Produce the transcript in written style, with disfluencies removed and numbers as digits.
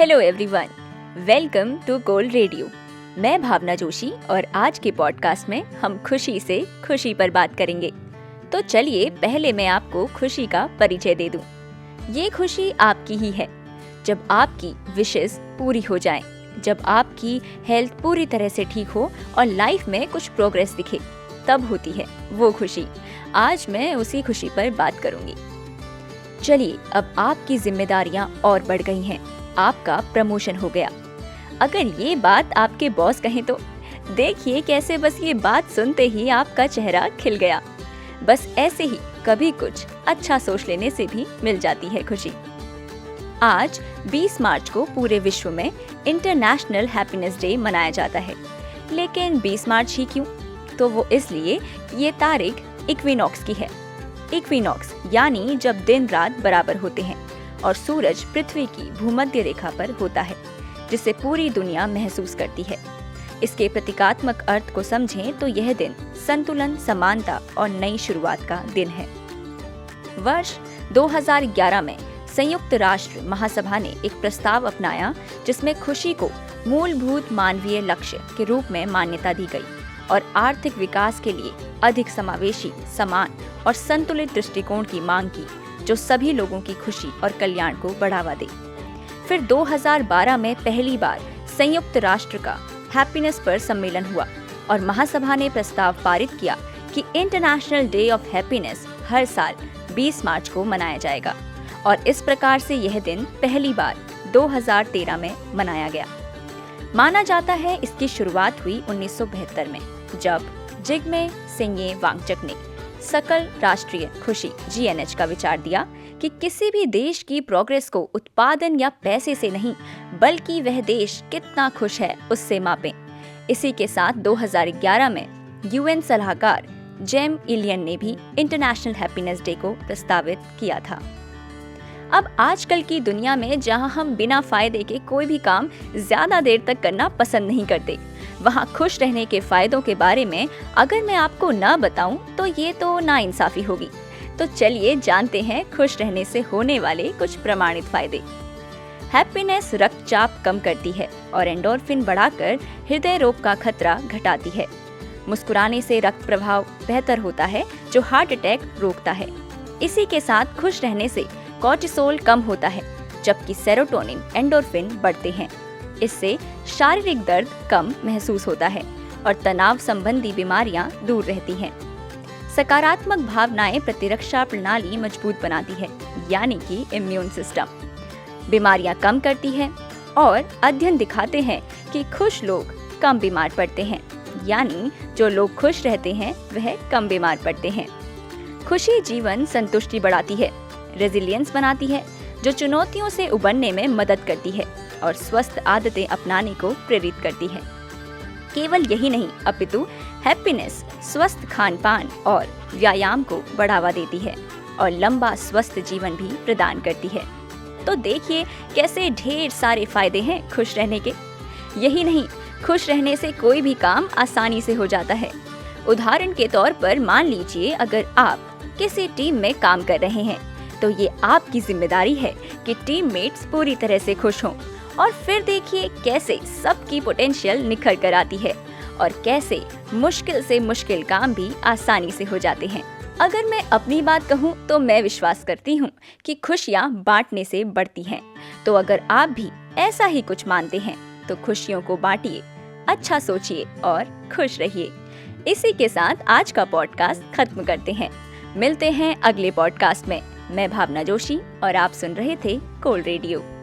Hello everyone, welcome to Gold Radio. मैं भावना जोशी और आज के पॉडकास्ट में हम खुशी से खुशी पर बात करेंगे। तो चलिए पहले मैं आपको खुशी का परिचय दे दूं। ये खुशी आपकी ही है। जब आपकी विशेस पूरी हो जाएं, जब आपकी हेल्थ पूरी तरह से ठीक हो और लाइफ में कुछ प्रोग्रेस दिखे, तब होती है वो खुशी। आज मैं उसी खुशी पर बात करूंगी। चलिए, अब आपकी जिम्मेदारियां और बढ़ गई हैं। आपका प्रमोशन हो गया। अगर ये बात आपके बॉस कहें तो देखिए कैसे बस ये बात सुनते ही आपका चेहरा खिल गया। बस ऐसे ही कभी कुछ अच्छा सोच लेने से भी मिल जाती है खुशी। आज 20 मार्च को पूरे विश्व में इंटरनेशनल हैप्पीनेस डे मनाया जाता है। लेकिन 20 मार्च ही क्यों? तो वो इसलिए ये तारीख इक्विनॉक्स की है। इक्विनॉक्स यानी जब दिन रात बराबर होते हैं और सूरज पृथ्वी की भूमध्य रेखा पर होता है, जिसे पूरी दुनिया महसूस करती है। इसके प्रतीकात्मक अर्थ को समझें तो यह दिन संतुलन, समानता और नई शुरुआत का दिन है। वर्ष 2011 में संयुक्त राष्ट्र महासभा ने एक प्रस्ताव अपनाया जिसमें खुशी को मूलभूत मानवीय लक्ष्य के रूप में मान्यता दी गई और आर्थिक विकास के लिए अधिक समावेशी, समान और संतुलित दृष्टिकोण की मांग की, जो सभी लोगों की खुशी और कल्याण को बढ़ावा दे। फिर 2012 में पहली बार संयुक्त राष्ट्र का हैप्पीनेस पर सम्मेलन हुआ और महासभा ने प्रस्ताव पारित किया कि इंटरनेशनल डे ऑफ हैप्पीनेस हर साल 20 मार्च को मनाया जाएगा। और इस प्रकार से यह दिन पहली बार 2013 में मनाया गया। माना जाता है इसकी शुरुआत हुई 1972 में, जब जिग्मे सेंगे वांगचक ने सकल राष्ट्रीय खुशी GNH का विचार दिया कि किसी भी देश की प्रोग्रेस को उत्पादन या पैसे से नहीं, बल्कि वह देश कितना खुश है उससे मापें। इसी के साथ 2011 में UN सलाहकार जेम इलियन ने भी इंटरनेशनल हैप्पीनेस डे को प्रस्तावित किया था। अब आजकल की दुनिया में जहां हम बिना फायदे के कोई भी काम ज्यादा देर तक करना पसंद नहीं करते, वहाँ खुश रहने के फायदों के बारे में अगर मैं आपको न बताऊं तो ये तो नाइंसाफी होगी। तो चलिए जानते हैं खुश रहने से होने वाले कुछ प्रमाणित फायदे। हैप्पीनेस रक्तचाप कम करती है और एंडोर्फिन बढ़ाकर हृदय रोग का खतरा घटाती है। मुस्कुराने से रक्त प्रवाह बेहतर होता है, जो हार्ट अटैक रोकता है। इसी के साथ खुश रहने से कोर्टिसोल कम होता है, जबकि सेरोटोनिन, एंडोर्फिन बढ़ते हैं। इससे शारीरिक दर्द कम महसूस होता है और तनाव संबंधी बीमारियां दूर रहती हैं। सकारात्मक भावनाएं प्रतिरक्षा प्रणाली मजबूत बनाती है, यानी कि इम्यून सिस्टम। बीमारियां कम करती है और अध्ययन दिखाते हैं कि खुश लोग कम बीमार पड़ते हैं, यानी जो लोग खुश रहते हैं वह कम बीमार पड़ते हैं। खुशी जीवन संतुष्टि बढ़ाती है, रेजिलियंस बनाती है, जो चुनौतियों से उबरने में मदद करती है और स्वस्थ आदतें अपनाने को प्रेरित करती है। केवल यही नहीं, अपितु हैप्पीनेस स्वस्थ खान पान और व्यायाम को बढ़ावा देती है और लंबा स्वस्थ जीवन भी प्रदान करती है। तो देखिए कैसे ढेर सारे फायदे हैं खुश रहने के। यही नहीं, खुश रहने से कोई भी काम आसानी से हो जाता है। उदाहरण के तौर पर मान लीजिए अगर आप किसी टीम में काम कर रहे हैं, तो ये आपकी जिम्मेदारी है कि टीममेट्स पूरी तरह से खुश हों। और फिर देखिए कैसे सबकी पोटेंशियल निखर कर आती है और कैसे मुश्किल से मुश्किल काम भी आसानी से हो जाते हैं। अगर मैं अपनी बात कहूँ तो मैं विश्वास करती हूँ कि खुशियाँ बांटने से बढ़ती हैं। तो अगर आप भी ऐसा ही कुछ मानते हैं तो खुशियों को बांटिए, अच्छा सोचिए और खुश रहिए। इसी के साथ आज का पॉडकास्ट खत्म करते हैं। मिलते हैं अगले पॉडकास्ट में। मैं भावना जोशी और आप सुन रहे थे गोल्ड रेडियो।